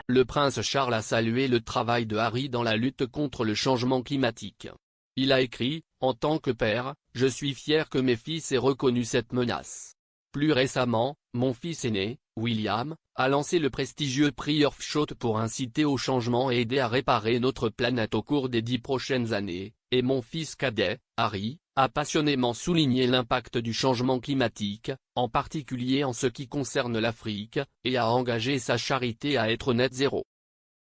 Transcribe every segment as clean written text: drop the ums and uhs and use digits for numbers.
Le prince Charles a salué le travail de Harry dans la lutte contre le changement climatique. Il a écrit, « En tant que père, je suis fier que mes fils aient reconnu cette menace. » Plus récemment, mon fils aîné, William, a lancé le prestigieux prix Earthshot pour inciter au changement et aider à réparer notre planète au cours des 10 prochaines années, et mon fils cadet, Harry, a passionnément souligné l'impact du changement climatique, en particulier en ce qui concerne l'Afrique, et a engagé sa charité à être net zéro.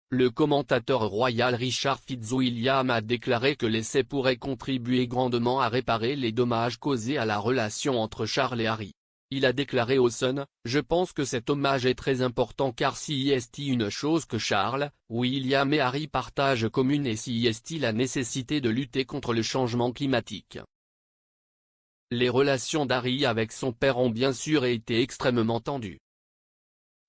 Le commentateur royal Richard Fitzwilliam a déclaré que l'essai pourrait contribuer grandement à réparer les dommages causés à la relation entre Charles et Harry. Il a déclaré au Sun, « Je pense que cet hommage est très important car s'il est une chose que Charles, William et Harry partagent commune et s'il est la nécessité de lutter contre le changement climatique. » Les relations d'Harry avec son père ont bien sûr été extrêmement tendues.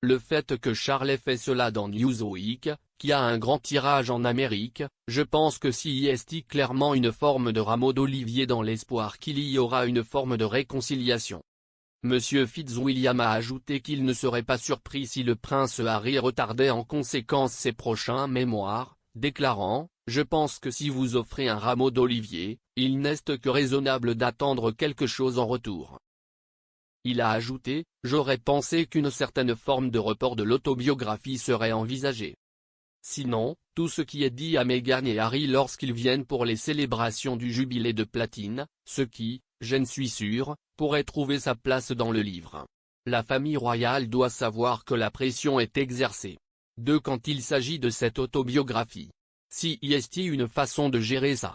Le fait que Charles ait fait cela dans Newsweek, qui a un grand tirage en Amérique, je pense que s'il est clairement une forme de rameau d'olivier dans l'espoir qu'il y aura une forme de réconciliation. Monsieur Fitzwilliam a ajouté qu'il ne serait pas surpris si le prince Harry retardait en conséquence ses prochains mémoires, déclarant, « Je pense que si vous offrez un rameau d'olivier, il n'est que raisonnable d'attendre quelque chose en retour. » Il a ajouté, « J'aurais pensé qu'une certaine forme de report de l'autobiographie serait envisagée. Sinon, tout ce qui est dit à Meghan et Harry lorsqu'ils viennent pour les célébrations du jubilé de platine, ce qui, je ne suis sûr, pourrait trouver sa place dans le livre. La famille royale doit savoir que la pression est exercée. Quand il s'agit de cette autobiographie. Si y est une façon de gérer ça.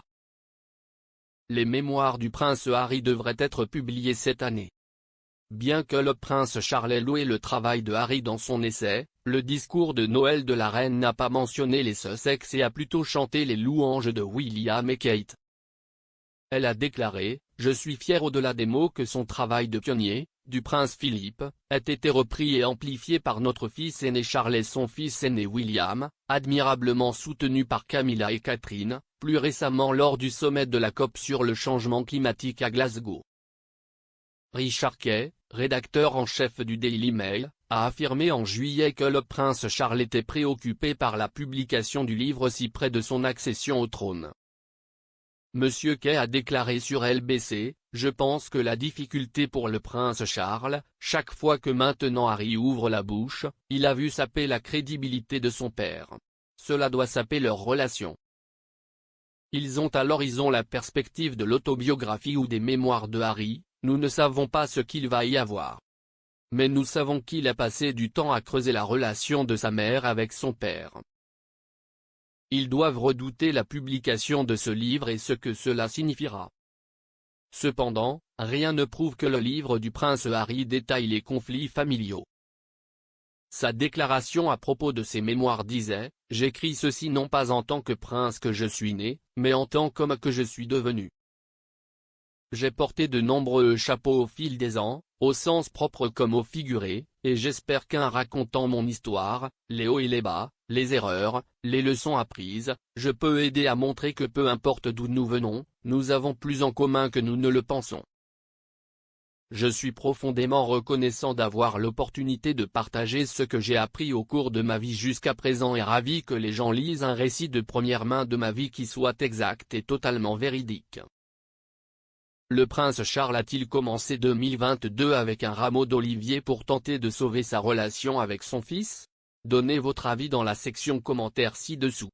Les mémoires du prince Harry devraient être publiées cette année. Bien que le prince Charles ait loué le travail de Harry dans son essai, le discours de Noël de la reine n'a pas mentionné les Sussex et a plutôt chanté les louanges de William et Kate. Elle a déclaré, « Je suis fier au-delà des mots que son travail de pionnier, du prince Philippe, ait été repris et amplifié par notre fils aîné Charles et son fils aîné William, admirablement soutenu par Camilla et Catherine, plus récemment lors du sommet de la COP sur le changement climatique à Glasgow. » Richard Kay, rédacteur en chef du Daily Mail, a affirmé en juillet que le prince Charles était préoccupé par la publication du livre si près de son accession au trône. Monsieur Kay a déclaré sur LBC, « Je pense que la difficulté pour le prince Charles, chaque fois que maintenant Harry ouvre la bouche, il a vu saper la crédibilité de son père. Cela doit saper leur relation. Ils ont à l'horizon la perspective de l'autobiographie ou des mémoires de Harry, nous ne savons pas ce qu'il va y avoir. Mais nous savons qu'il a passé du temps à creuser la relation de sa mère avec son père. Ils doivent redouter la publication de ce livre et ce que cela signifiera. » Cependant, rien ne prouve que le livre du prince Harry détaille les conflits familiaux. Sa déclaration à propos de ses mémoires disait, « J'écris ceci non pas en tant que prince que je suis né, mais en tant qu'homme que je suis devenu. J'ai porté de nombreux chapeaux au fil des ans, au sens propre comme au figuré, et j'espère qu'en racontant mon histoire, les hauts et les bas, les erreurs, les leçons apprises, je peux aider à montrer que peu importe d'où nous venons, nous avons plus en commun que nous ne le pensons. Je suis profondément reconnaissant d'avoir l'opportunité de partager ce que j'ai appris au cours de ma vie jusqu'à présent et ravi que les gens lisent un récit de première main de ma vie qui soit exact et totalement véridique. » Le prince Charles a-t-il commencé 2022 avec un rameau d'olivier pour tenter de sauver sa relation avec son fils? Donnez votre avis dans la section commentaires ci-dessous.